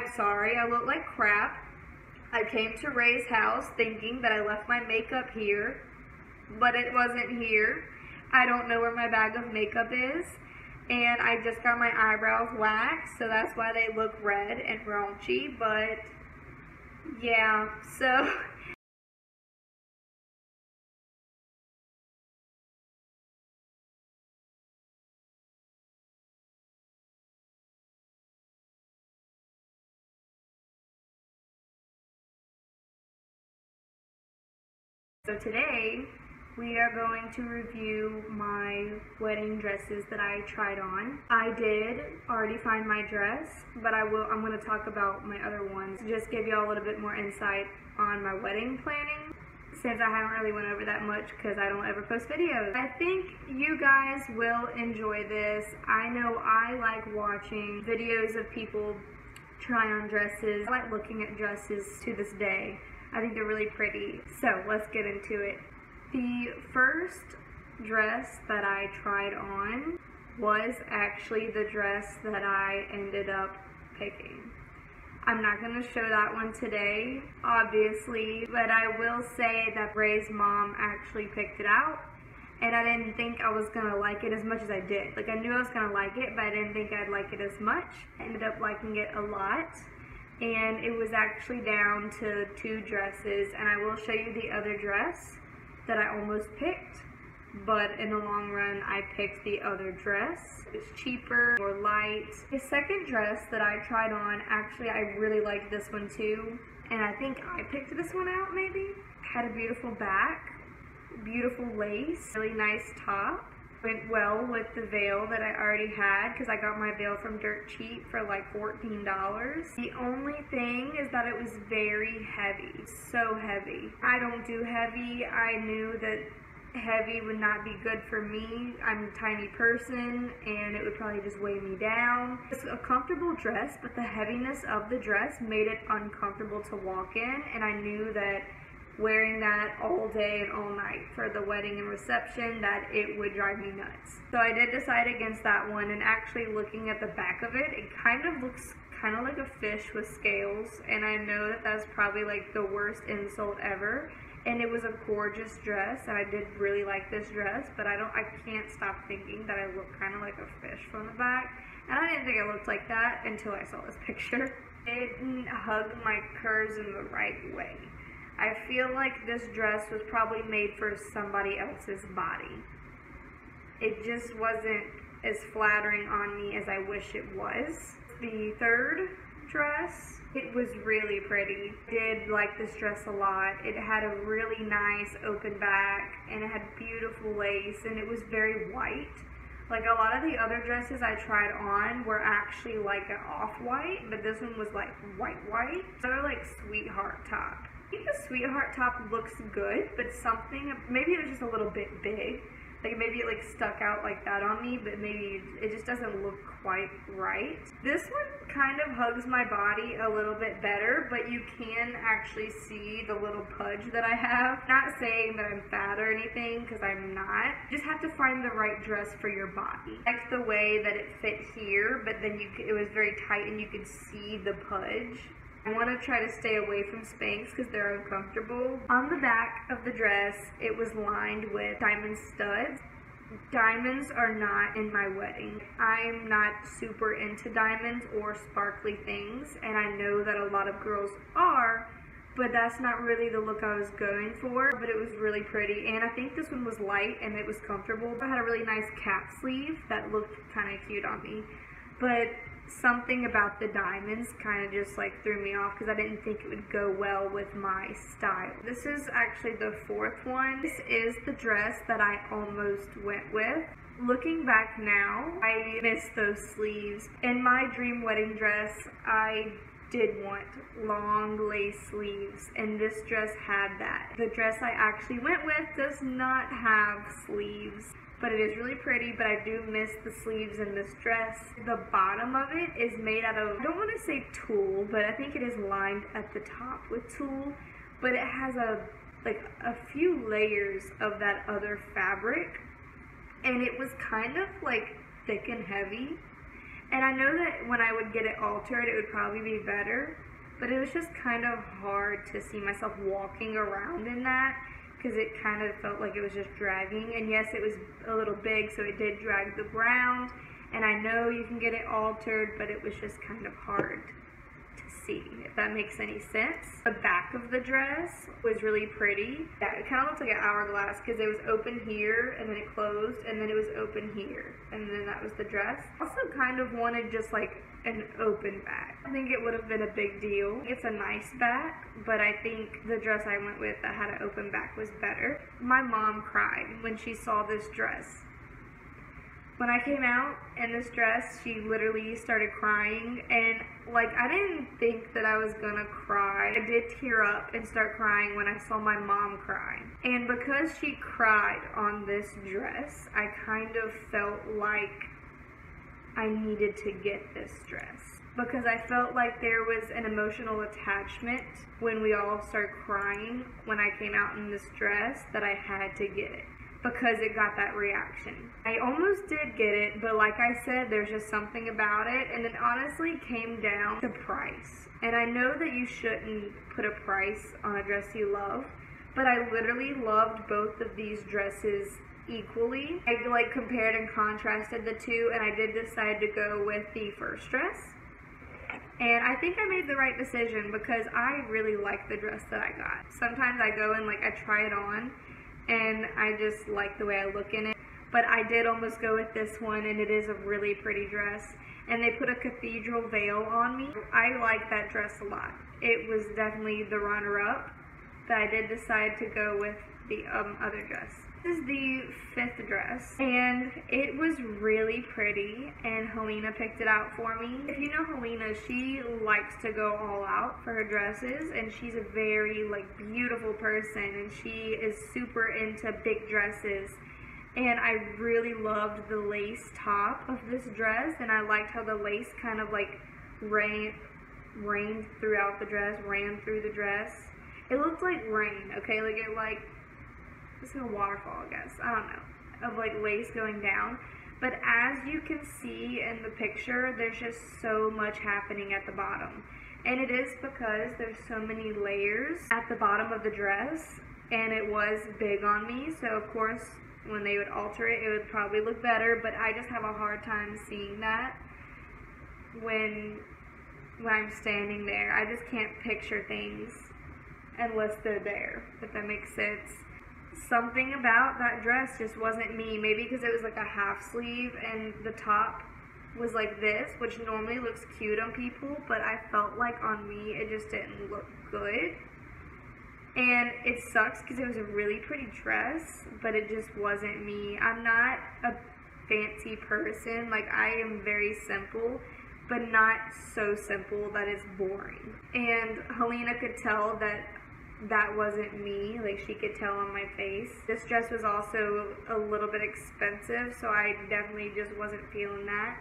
I'm sorry, I look like crap. I came to Ray's house thinking that I left my makeup here, but it wasn't here. I don't know where my bag of makeup is, and I just got my eyebrows waxed, so that's why they look red and raunchy, but yeah, so today we are going to review my wedding dresses that I tried on. I did already find my dress, but I'm going to talk about my other ones. Just give you all a little bit more insight on my wedding planning, since I haven't really went over that much because I don't ever post videos. I think you guys will enjoy this. I know I like watching videos of people try on dresses. I like looking at dresses to this day. I think they're really pretty. So let's get into it. The first dress that I tried on was actually the dress that I ended up picking. I'm not going to show that one today, obviously, but I will say that Ray's mom actually picked it out, and I didn't think I was going to like it as much as I did. Like, I knew I was going to like it, but I didn't think I'd like it as much. I ended up liking it a lot, and it was actually down to 2 dresses, and I will show you the other dress that I almost picked, but in the long run, I picked the other dress. It's cheaper, more light. The second dress that I tried on, actually, I really liked this one too, and I think I picked this one out maybe. Had a beautiful back, beautiful lace, really nice top. Went well with the veil that I already had because I got my veil from Dirt Cheap for like $14. The only thing is that it was very heavy, so heavy. I don't do heavy. I knew that heavy would not be good for me. I'm a tiny person and it would probably just weigh me down. It's a comfortable dress, but the heaviness of the dress made it uncomfortable to walk in, and I knew that wearing that all day and all night for the wedding and reception, that it would drive me nuts. So I did decide against that one, and actually looking at the back of it, it kind of looks kind of like a fish with scales, and I know that that's probably like the worst insult ever. And it was a gorgeous dress, and I did really like this dress, but I can't stop thinking that I look kind of like a fish from the back. And I didn't think I looked like that until I saw this picture. It didn't hug my curves in the right way. I feel like this dress was probably made for somebody else's body. It just wasn't as flattering on me as I wish it was. The third dress, it was really pretty. I did like this dress a lot. It had a really nice open back, and it had beautiful lace, and it was very white. Like a lot of the other dresses I tried on were actually like an off-white, but this one was like white. They're like sweetheart top. I think the sweetheart top looks good, but something, maybe it was just a little bit big. Like maybe it like stuck out like that on me, but maybe it just doesn't look quite right. This one kind of hugs my body a little bit better, but you can actually see the little pudge that I have. Not saying that I'm fat or anything, because I'm not. You just have to find the right dress for your body. I liked the way that it fit here, but then it was very tight and you could see the pudge. I want to try to stay away from Spanx because they're uncomfortable. On the back of the dress, it was lined with diamond studs. Diamonds are not in my wedding. I'm not super into diamonds or sparkly things, and I know that a lot of girls are, but that's not really the look I was going for. But it was really pretty, and I think this one was light and it was comfortable. I had a really nice cap sleeve that looked kind of cute on me, but something about the diamonds kind of just like threw me off because I didn't think it would go well with my style. This is actually the fourth one. This is the dress that I almost went with. Looking back now, I miss those sleeves. In my dream wedding dress, I did want long lace sleeves, and this dress had that. The dress I actually went with does not have sleeves, but it is really pretty, but I do miss the sleeves in this dress. The bottom of it is made out of, I don't want to say tulle, but I think it is lined at the top with tulle, but it has a few layers of that other fabric, and it was kind of like thick and heavy, And I know that when I would get it altered, it would probably be better, but it was just kind of hard to see myself walking around in that, because it kind of felt like it was just dragging. And yes, it was a little big, so it did drag the ground, and I know you can get it altered, but it was just kind of hard to see, if that makes any sense. The back of the dress was really pretty. Yeah, it kind of looked like an hourglass, because it was open here, and then it closed, and then it was open here, and then that was the dress. Also kind of wanted just like an open back. I think it would have been a big deal. It's a nice back, but I think the dress I went with that had an open back was better. My mom cried when she saw this dress. When I came out in this dress, she literally started crying, and like, I didn't think that I was gonna cry. I did tear up and start crying when I saw my mom cry. And because she cried on this dress, I kind of felt like I needed to get this dress, because I felt like there was an emotional attachment when we all started crying when I came out in this dress, that I had to get it, because it got that reaction. I almost did get it, but like I said, there's just something about it, and it honestly came down to price. And I know that you shouldn't put a price on a dress you love, but I literally loved both of these dresses equally. I like compared and contrasted the two, and I did decide to go with the first dress. And I think I made the right decision, because I really like the dress that I got. Sometimes I go and like I try it on, and I just like the way I look in it. But I did almost go with this one, and it is a really pretty dress. And they put a cathedral veil on me. I like that dress a lot. It was definitely the runner-up, but I did decide to go with the other dress. This is the fifth dress, and it was really pretty, and Helena picked it out for me. If you know Helena, she likes to go all out for her dresses, and she's a very like beautiful person, and she is super into big dresses. And I really loved the lace top of this dress, and I liked how the lace kind of like rained throughout the dress, ran through the dress. It looked like rain, okay, like it like, it's like a waterfall, I guess, I don't know, of like lace going down. But as you can see in the picture, there's just so much happening at the bottom. And it is because there's so many layers at the bottom of the dress, and it was big on me, so of course when they would alter it, it would probably look better, but I just have a hard time seeing that when I'm standing there. I just can't picture things unless they're there, if that makes sense. Something about that dress just wasn't me. Maybe because it was like a half sleeve and the top was like this, which normally looks cute on people, but I felt like on me it just didn't look good. And it sucks because it was a really pretty dress, but it just wasn't me. I'm not a fancy person. Like, I am very simple, but not so simple that it's boring. And Helena could tell that that wasn't me. Like, she could tell on my face. This dress was also a little bit expensive, so I definitely just wasn't feeling that.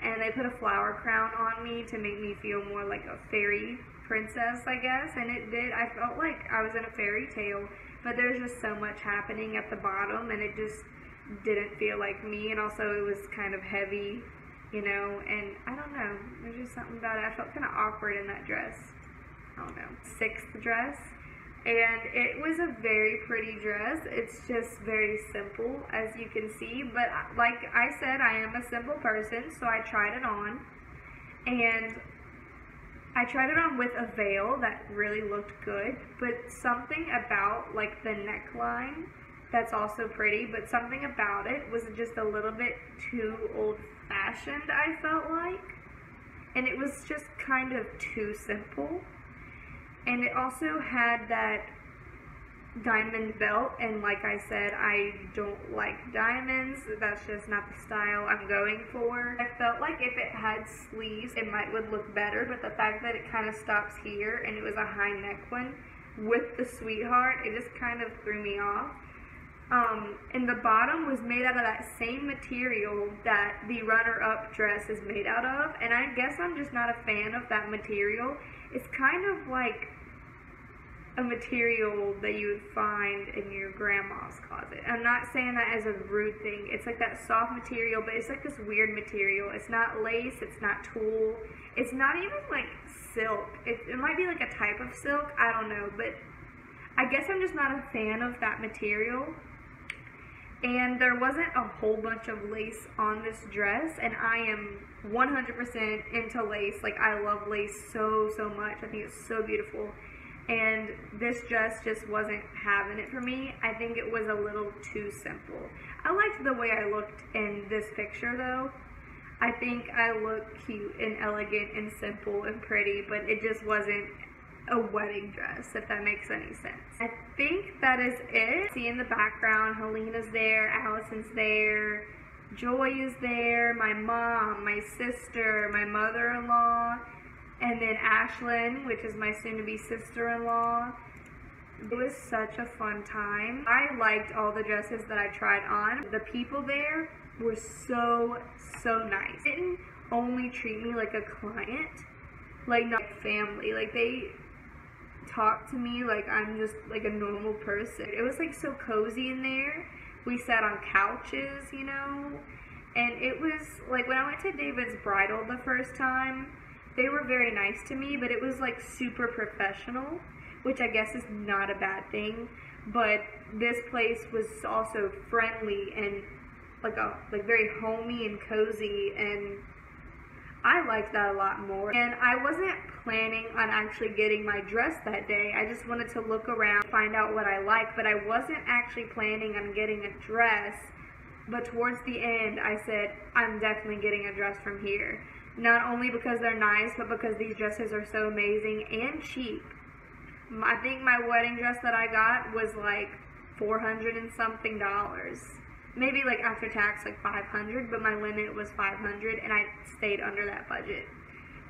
And they put a flower crown on me to make me feel more like a fairy princess, I guess, and it did. I felt like I was in a fairy tale, but there's just so much happening at the bottom, and it just didn't feel like me. And also it was kind of heavy, you know, and I don't know, there's just something about it. I felt kind of awkward in that dress. I don't know. Sixth dress, and it was a very pretty dress. It's just very simple, as you can see, but like I said, I am a simple person, so I tried it on, and I tried it on with a veil that really looked good, but something about like the neckline that's also pretty, but something about it was just a little bit too old-fashioned, I felt like, and it was just kind of too simple. And it also had that diamond belt, and like I said, I don't like diamonds. That's just not the style I'm going for. I felt like if it had sleeves, it would look better, but the fact that it kind of stops here and it was a high neck one with the sweetheart, it just kind of threw me off. And the bottom was made out of that same material that the runner-up dress is made out of, and I guess I'm just not a fan of that material. It's kind of like a material that you would find in your grandma's closet. I'm not saying that as a rude thing. It's like that soft material, but it's like this weird material. It's not lace, it's not tulle, it's not even like silk. It might be like a type of silk, I don't know, but I guess I'm just not a fan of that material. And there wasn't a whole bunch of lace on this dress, and I am 100% into lace. Like, I love lace so much. I think it's so beautiful. And this dress just wasn't having it for me. I think it was a little too simple. I liked the way I looked in this picture though. I think I look cute and elegant and simple and pretty, but it just wasn't a wedding dress, if that makes any sense. I think that is it. See in the background, Helena's there, Allison's there, Joy is there, my mom, my sister, my mother-in-law, and then Ashlyn, which is my soon-to-be sister-in-law. It was such a fun time. I liked all the dresses that I tried on. The people there were so nice. They didn't only treat me like a client, like not family. Like, they talked to me like I'm just like a normal person. It was like so cozy in there. We sat on couches, you know, and it was like when I went to David's bridal the first time, they were very nice to me, but it was like super professional, which I guess is not a bad thing. But this place was also friendly and like very homey and cozy, and I liked that a lot more. And I wasn't planning on actually getting my dress that day. I just wanted to look around, find out what I like, but I wasn't actually planning on getting a dress. But towards the end, I said, I'm definitely getting a dress from here. Not only because they're nice, but because these dresses are so amazing and cheap. I think my wedding dress that I got was like $400 and something. Maybe like after tax like $500, but my limit was $500 and I stayed under that budget.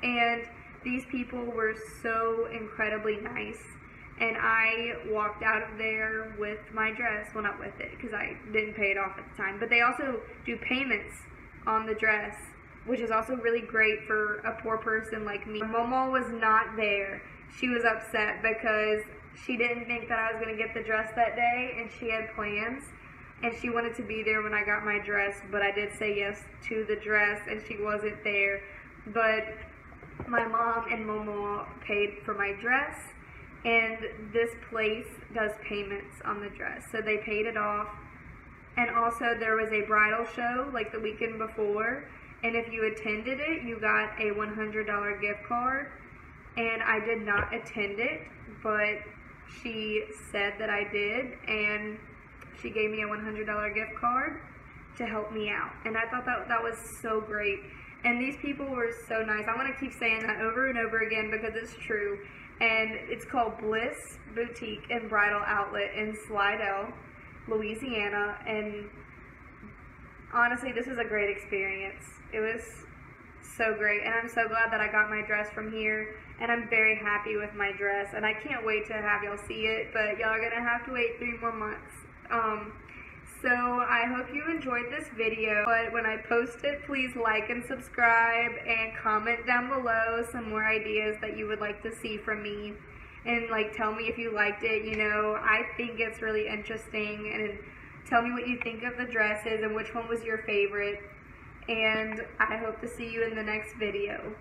And these people were so incredibly nice, and I walked out of there with my dress. Well, not with it, because I didn't pay it off at the time, but they also do payments on the dress, which is also really great for a poor person like me. Momo was not there. She was upset because she didn't think that I was going to get the dress that day, and she had plans. And she wanted to be there when I got my dress, but I did say yes to the dress, and she wasn't there. But my mom and Momo paid for my dress, and this place does payments on the dress. So they paid it off. And also there was a bridal show like the weekend before, and if you attended it, you got a $100 gift card. And I did not attend it, but she said that I did, and she gave me a $100 gift card to help me out. And I thought that was so great. And these people were so nice. I want to keep saying that over and over again because it's true. And it's called Bliss Boutique and Bridal Outlet in Slidell, Louisiana. And honestly, this was a great experience. It was so great. And I'm so glad that I got my dress from here. And I'm very happy with my dress. And I can't wait to have y'all see it. But y'all are going to have to wait 3 more months. So I hope you enjoyed this video, but when I post it, please like and subscribe and comment down below some more ideas that you would like to see from me, and like tell me if you liked it. You know, I think it's really interesting, and tell me what you think of the dresses and which one was your favorite, and I hope to see you in the next video.